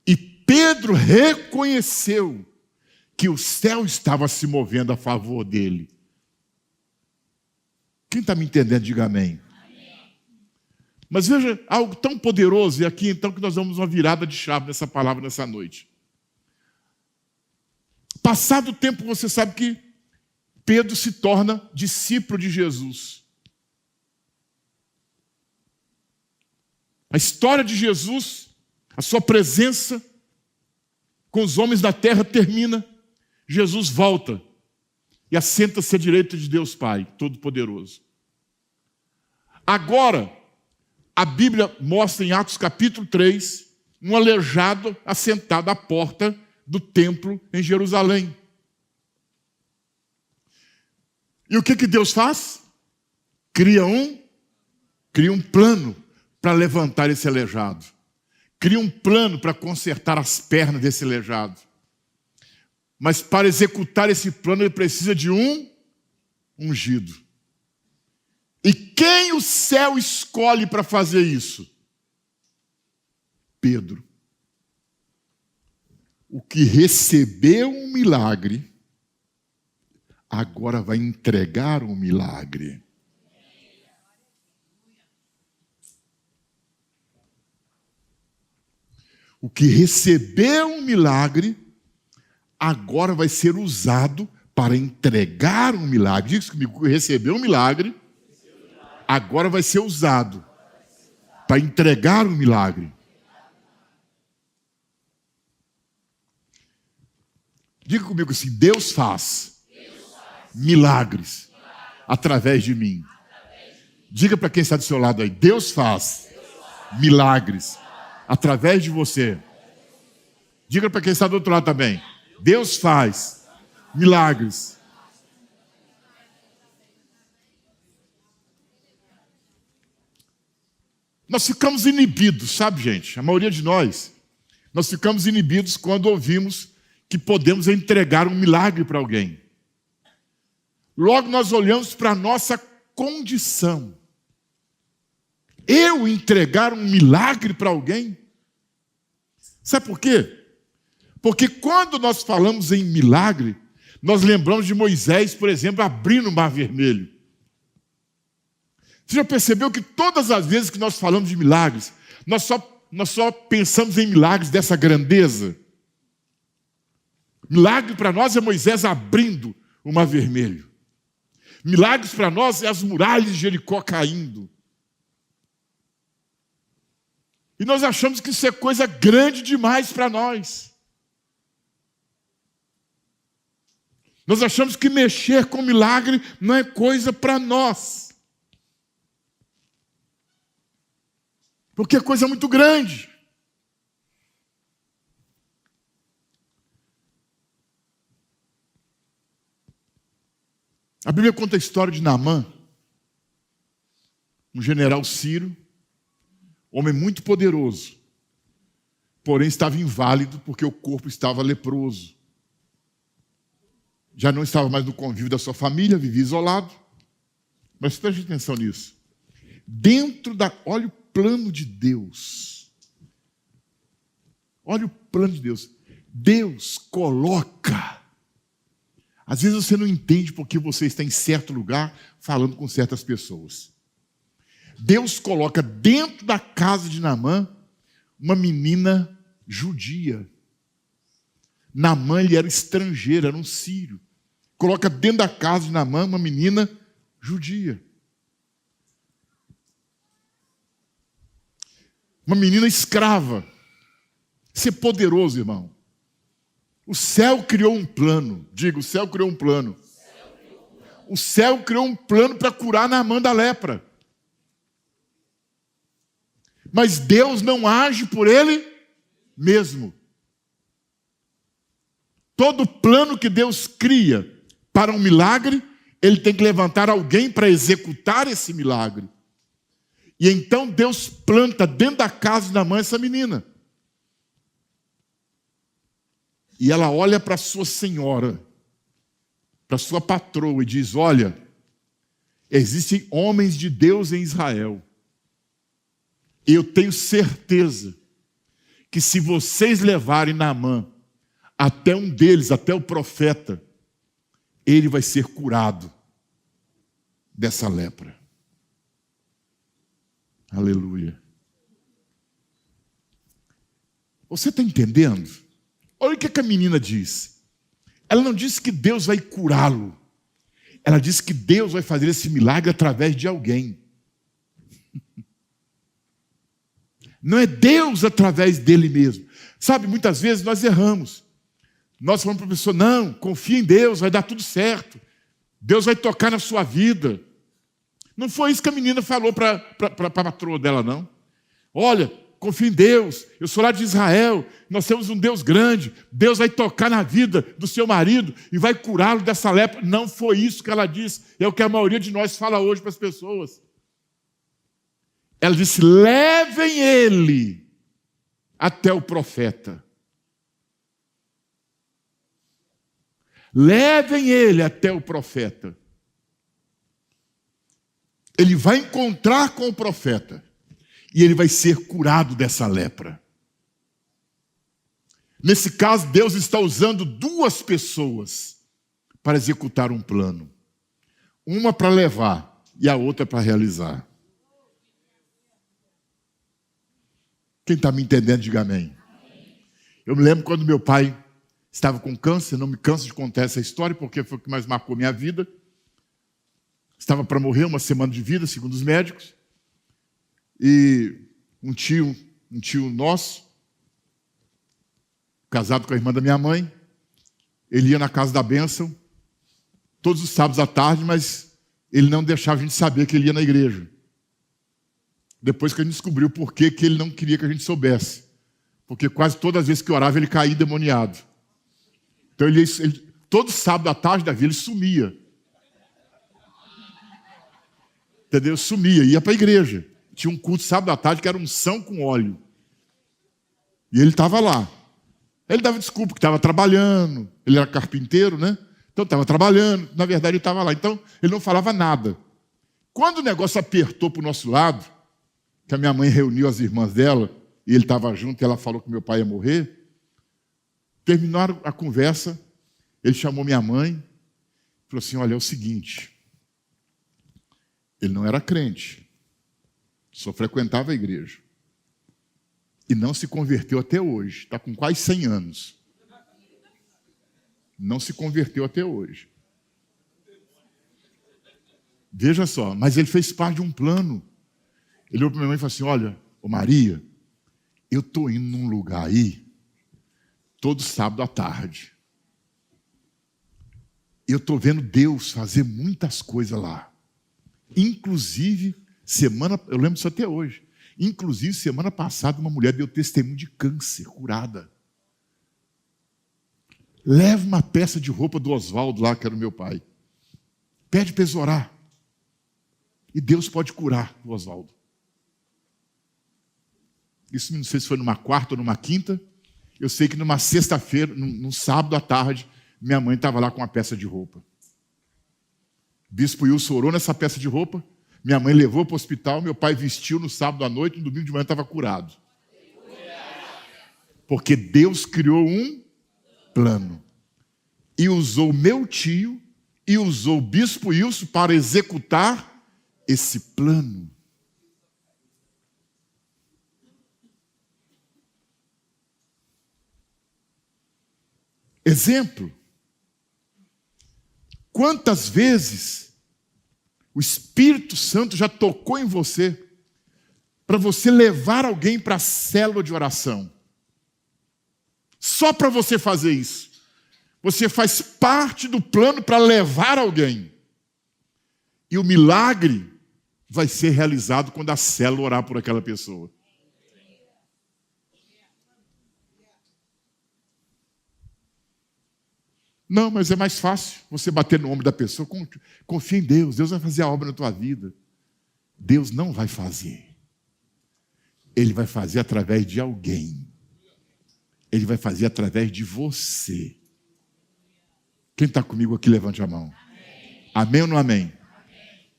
E Pedro reconheceu que o céu estava se movendo a favor dele. Quem está me entendendo, diga amém. Mas veja, algo tão poderoso, e aqui então que nós vamos uma virada de chave nessa palavra nessa noite. Passado o tempo, você sabe que Pedro se torna discípulo de Jesus. A história de Jesus, a sua presença com os homens da terra termina. Jesus volta e assenta-se à direita de Deus Pai, Todo-Poderoso. Agora, a Bíblia mostra em Atos capítulo 3, um aleijado assentado à porta do templo em Jerusalém. E o que Deus faz? Cria um plano para levantar esse aleijado. Cria um plano para consertar as pernas desse aleijado. Mas para executar esse plano, ele precisa de um ungido. E quem o céu escolhe para fazer isso? Pedro. O que recebeu um milagre, agora vai entregar um milagre. O que recebeu um milagre, agora vai ser usado para entregar um milagre. Diga isso comigo, recebeu um milagre, agora vai ser usado para entregar um milagre. Diga comigo assim, Deus faz milagres através de mim. Diga para quem está do seu lado aí, Deus faz milagres através de você. Diga para quem está do outro lado também, Deus faz milagres. Nós ficamos inibidos, sabe, gente? A maioria de nós ficamos inibidos quando ouvimos que podemos entregar um milagre para alguém. Logo nós olhamos para a nossa condição. Eu entregar um milagre para alguém? Sabe por quê? Porque quando nós falamos em milagre, nós lembramos de Moisés, por exemplo, abrindo o Mar Vermelho. Você já percebeu que todas as vezes que nós falamos de milagres, nós só pensamos em milagres dessa grandeza? Milagre para nós é Moisés abrindo o Mar Vermelho. Milagres para nós é as muralhas de Jericó caindo. E nós achamos que isso é coisa grande demais para nós. Nós achamos que mexer com milagre não é coisa para nós. Porque é coisa muito grande. A Bíblia conta a história de Naamã, um general sírio, homem muito poderoso, porém estava inválido porque o corpo estava leproso. Já não estava mais no convívio da sua família, vivia isolado. Mas preste atenção nisso. Olha o plano de Deus. Olha o plano de Deus. Deus coloca. Às vezes você não entende porque você está em certo lugar falando com certas pessoas. Deus coloca dentro da casa de Naamã uma menina judia. Naamã, ele era estrangeiro, era um sírio. Coloca dentro da casa de Naamã uma menina judia. Uma menina escrava. Isso é poderoso, irmão. O céu criou um plano. Diga, o céu criou um plano. O céu criou um plano para curar Naamã da lepra. Mas Deus não age por ele mesmo. Todo plano que Deus cria para um milagre, ele tem que levantar alguém para executar esse milagre. E então Deus planta dentro da casa de Naamã essa menina. E ela olha para sua senhora, para sua patroa e diz, olha, existem homens de Deus em Israel. E eu tenho certeza que se vocês levarem Naamã até um deles, até o profeta, ele vai ser curado dessa lepra. Aleluia. Você está entendendo? Olha o que a menina diz. Ela não disse que Deus vai curá-lo. Ela disse que Deus vai fazer esse milagre através de alguém. Não é Deus através dele mesmo. Sabe, muitas vezes nós erramos. Nós falamos para a pessoa, não, confia em Deus, vai dar tudo certo. Deus vai tocar na sua vida. Não foi isso que a menina falou para a patroa dela, não. Olha, confia em Deus, eu sou lá de Israel, nós temos um Deus grande, Deus vai tocar na vida do seu marido e vai curá-lo dessa lepra. Não foi isso que ela disse, é o que a maioria de nós fala hoje para as pessoas. Ela disse, levem ele até o profeta. Levem ele até o profeta. Ele vai encontrar com o profeta e ele vai ser curado dessa lepra. Nesse caso, Deus está usando duas pessoas para executar um plano. Uma para levar e a outra para realizar. Quem está me entendendo, diga amém. Eu me lembro quando meu pai estava com câncer, não me canso de contar essa história, porque foi o que mais marcou minha vida. Estava para morrer, uma semana de vida, segundo os médicos. E um tio nosso, casado com a irmã da minha mãe, ele ia na casa da bênção, todos os sábados à tarde, mas ele não deixava a gente saber que ele ia na igreja. Depois que a gente descobriu por que ele não queria que a gente soubesse. Porque quase todas as vezes que orava, ele caía endemoniado. Então, todo sábado à tarde da vida, ele sumia. Entendeu? Sumia, ia para a igreja. Tinha um culto sábado à tarde que era unção com óleo. E ele estava lá. Ele dava desculpa que estava trabalhando. Ele era carpinteiro, né? Então estava trabalhando. Na verdade, ele estava lá. Então, ele não falava nada. Quando o negócio apertou para o nosso lado, que a minha mãe reuniu as irmãs dela, e ele estava junto, e ela falou que meu pai ia morrer, terminaram a conversa, ele chamou minha mãe, falou assim, olha, é o seguinte, ele não era crente, só frequentava a igreja, e não se converteu até hoje, está com quase 100 anos, não se converteu até hoje. Veja só, mas ele fez parte de um plano. Ele olhou para minha mãe e falou assim, olha, ô Maria, eu estou indo num lugar aí, todo sábado à tarde. Eu estou vendo Deus fazer muitas coisas lá. Inclusive, eu lembro disso até hoje, inclusive semana passada uma mulher deu testemunho de câncer, curada. Leva uma peça de roupa do Oswaldo lá, que era o meu pai. Pede para eles orar. E Deus pode curar o Oswaldo. Isso não sei se foi numa quarta ou numa quinta. Eu sei que numa sexta-feira, num sábado à tarde, minha mãe estava lá com uma peça de roupa. O bispo Wilson orou nessa peça de roupa. Minha mãe levou para o hospital. Meu pai vestiu no sábado à noite. No domingo de manhã estava curado. Porque Deus criou um plano. E usou meu tio e usou o bispo Wilson para executar esse plano. Exemplo. Quantas vezes o Espírito Santo já tocou em você para você levar alguém para a célula de oração? Só para você fazer isso. Você faz parte do plano para levar alguém. E o milagre vai ser realizado quando a célula orar por aquela pessoa. Não, mas é mais fácil você bater no ombro da pessoa. Confia em Deus, Deus vai fazer a obra na tua vida. Deus não vai fazer. Ele vai fazer através de alguém. Ele vai fazer através de você. Quem está comigo aqui, levante a mão. Amém, amém ou não amém? Amém?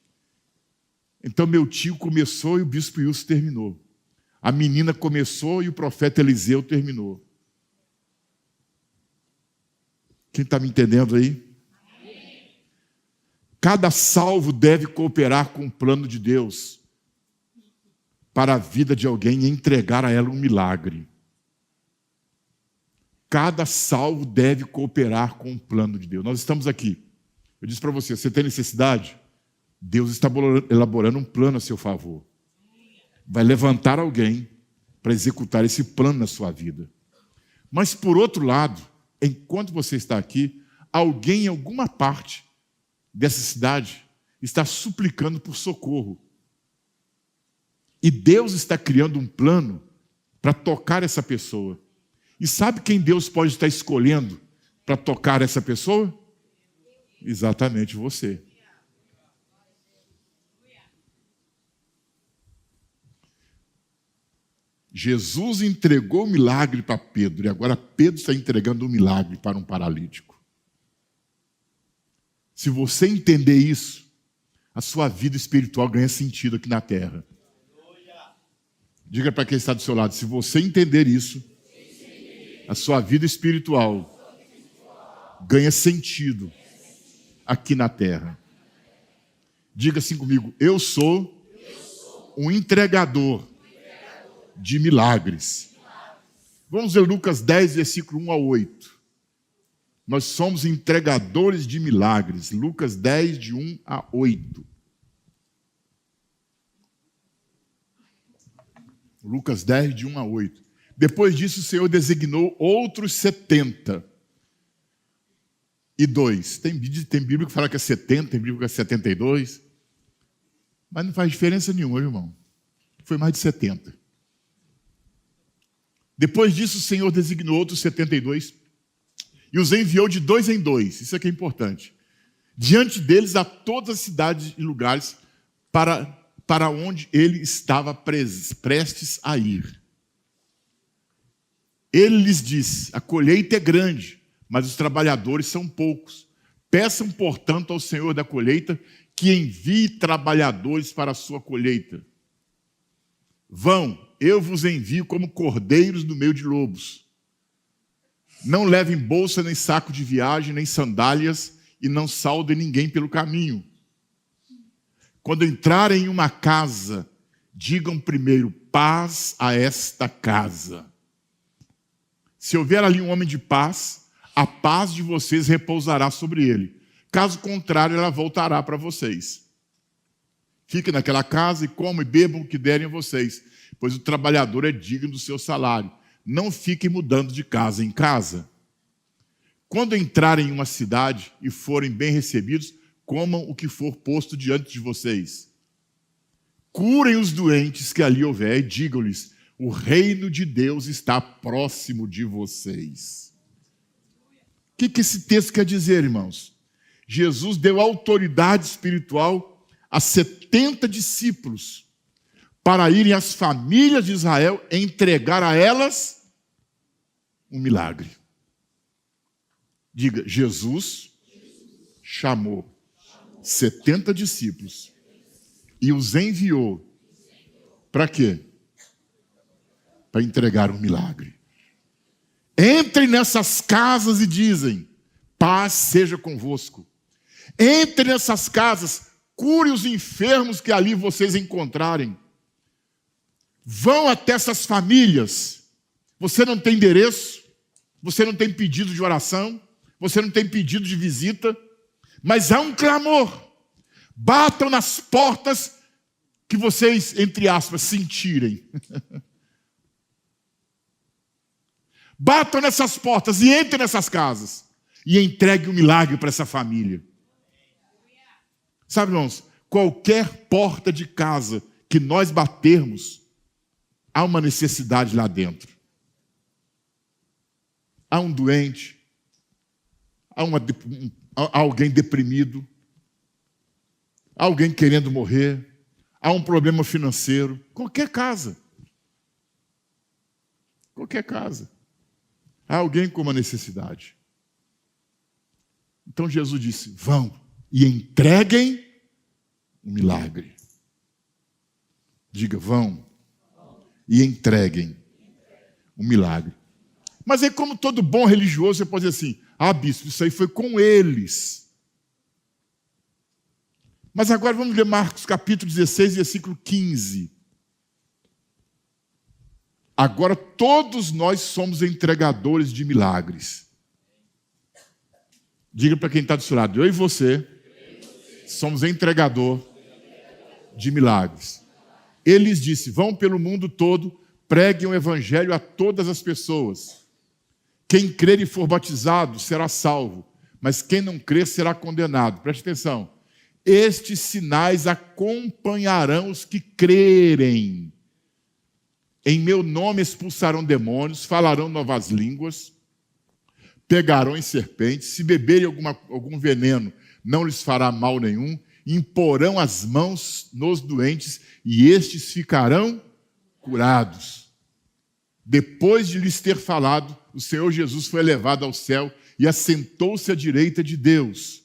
Então meu tio começou e o bispo Wilson terminou. A menina começou e o profeta Eliseu terminou. Quem está me entendendo aí? Amém. Cada salvo deve cooperar com o plano de Deus para a vida de alguém e entregar a ela um milagre. Cada salvo deve cooperar com o plano de Deus. Nós estamos aqui. Eu disse para você, você tem necessidade? Deus está elaborando um plano a seu favor. Vai levantar alguém para executar esse plano na sua vida. Mas, por outro lado, enquanto você está aqui, alguém em alguma parte dessa cidade está suplicando por socorro. E Deus está criando um plano para tocar essa pessoa. E sabe quem Deus pode estar escolhendo para tocar essa pessoa? Exatamente você. Jesus entregou o milagre para Pedro, e agora Pedro está entregando o milagre para um paralítico. Se você entender isso, a sua vida espiritual ganha sentido aqui na terra. Diga para quem está do seu lado, se você entender isso, a sua vida espiritual ganha sentido aqui na terra. Diga assim comigo, eu sou um entregador de milagres. Vamos ler Lucas 10, versículo 1 a 8. Nós somos entregadores de milagres. Lucas 10, de 1 a 8. Lucas 10, de 1 a 8. Depois disso, o Senhor designou outros 72. Tem Bíblia que fala que é 70, tem Bíblia que é 72. Mas não faz diferença nenhuma, irmão. Foi mais de 70. Depois disso, o Senhor designou outros 72 e os enviou de 2 em 2. Isso aqui é importante. Diante deles, a todas as cidades e lugares para onde ele estava prestes a ir. Ele lhes disse, a colheita é grande, mas os trabalhadores são poucos. Peçam, portanto, ao Senhor da colheita que envie trabalhadores para a sua colheita. Vão, eu vos envio como cordeiros no meio de lobos. Não levem bolsa, nem saco de viagem, nem sandálias, e não saudem ninguém pelo caminho. Quando entrarem em uma casa, digam primeiro, paz a esta casa. Se houver ali um homem de paz, a paz de vocês repousará sobre ele. Caso contrário, ela voltará para vocês. Fiquem naquela casa e comam e bebam o que derem a vocês, pois o trabalhador é digno do seu salário. Não fiquem mudando de casa em casa. Quando entrarem em uma cidade e forem bem recebidos, comam o que for posto diante de vocês. Curem os doentes que ali houver e digam-lhes, o reino de Deus está próximo de vocês. O que esse texto quer dizer, irmãos? Jesus deu autoridade espiritual a 70 discípulos para irem às famílias de Israel e entregar a elas um milagre. Diga, Jesus chamou 70 discípulos e os enviou para quê? Para entregar um milagre. Entrem nessas casas e dizem, paz seja convosco. Entrem nessas casas, curem os enfermos que ali vocês encontrarem. Vão até essas famílias. Você não tem endereço, você não tem pedido de oração, você não tem pedido de visita, mas há um clamor. Batam nas portas que vocês, entre aspas, sentirem. Batam nessas portas e entrem nessas casas e entreguem um milagre para essa família. Sabe, irmãos, qualquer porta de casa que nós batermos, há uma necessidade lá dentro. Há um doente, há alguém deprimido, há alguém querendo morrer, há um problema financeiro. Qualquer casa. Qualquer casa. Há alguém com uma necessidade. Então Jesus disse, vão e entreguem um milagre. Diga, vão e entreguem um milagre. Mas aí, como todo bom religioso, você pode dizer assim, bispo, isso aí foi com eles. Mas agora vamos ler Marcos capítulo 16, versículo 15. Agora todos nós somos entregadores de milagres. Diga para quem está do seu lado, eu e você somos entregador de milagres. Ele lhes disse, vão pelo mundo todo, preguem o evangelho a todas as pessoas. Quem crer e for batizado será salvo, mas quem não crer será condenado. Preste atenção. Estes sinais acompanharão os que crerem. Em meu nome expulsarão demônios, falarão novas línguas, pegarão em serpentes, se beberem algum veneno, não lhes fará mal nenhum, imporão as mãos nos doentes e estes ficarão curados. Depois de lhes ter falado, o Senhor Jesus foi elevado ao céu e assentou-se à direita de Deus.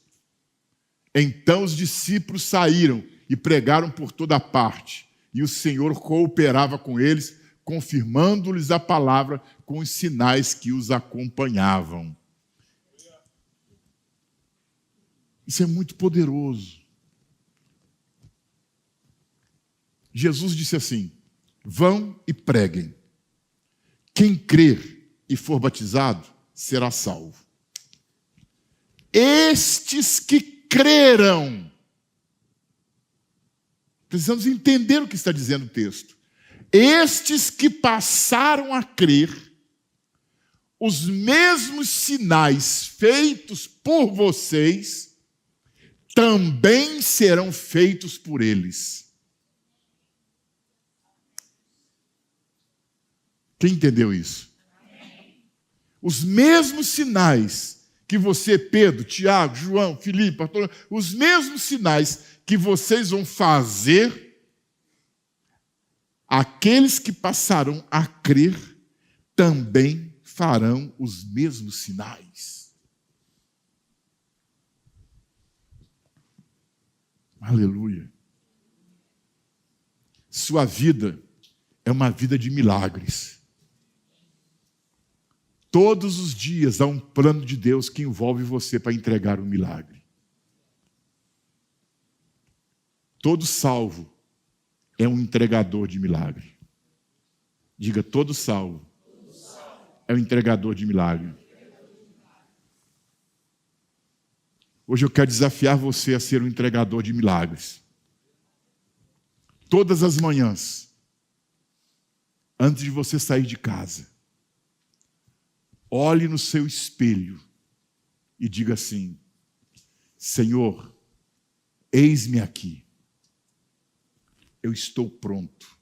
Então os discípulos saíram e pregaram por toda parte, e o Senhor cooperava com eles, confirmando-lhes a palavra com os sinais que os acompanhavam. Isso é muito poderoso. Jesus disse assim, vão e preguem. Quem crer e for batizado será salvo. Estes que creram. Precisamos entender o que está dizendo o texto. Estes que passaram a crer, os mesmos sinais feitos por vocês, também serão feitos por eles. Quem entendeu isso? Os mesmos sinais que você, Pedro, Tiago, João, Filipe, Bartolomeu, os mesmos sinais que vocês vão fazer, aqueles que passaram a crer também farão os mesmos sinais. Aleluia. Sua vida é uma vida de milagres. Todos os dias há um plano de Deus que envolve você para entregar um milagre. Todo salvo é um entregador de milagre. Diga, todo salvo é um entregador de milagre. Hoje eu quero desafiar você a ser um entregador de milagres. Todas as manhãs, antes de você sair de casa, olhe no seu espelho e diga assim, Senhor, eis-me aqui. Eu estou pronto.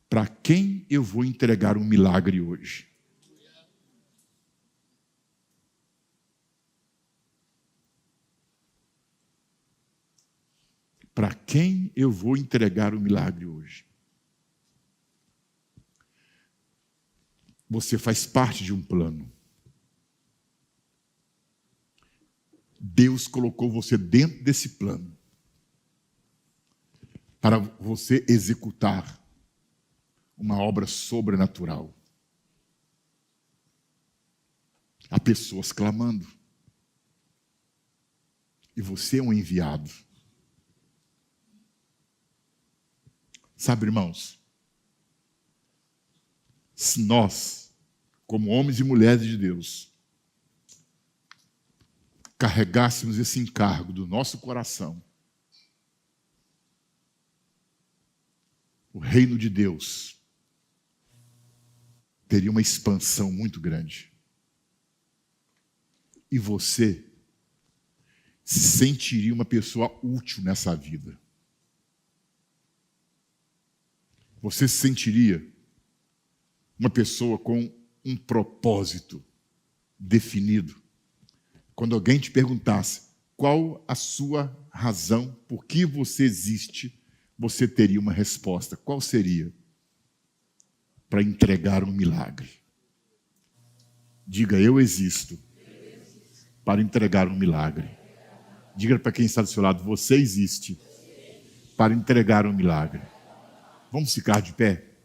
Para quem eu vou entregar um milagre hoje? Para quem eu vou entregar um milagre hoje? Você faz parte de um plano. Deus colocou você dentro desse plano para você executar uma obra sobrenatural. Há pessoas clamando. E você é um enviado. Sabe, irmãos, se nós, como homens e mulheres de Deus, carregássemos esse encargo do nosso coração, o reino de Deus teria uma expansão muito grande. E você se sentiria uma pessoa útil nessa vida. Você se sentiria uma pessoa com um propósito definido. Quando alguém te perguntasse qual a sua razão, por que você existe, você teria uma resposta. Qual seria? Para entregar um milagre. Diga, eu existo para entregar um milagre. Diga para quem está do seu lado, você existe para entregar um milagre. Vamos ficar de pé?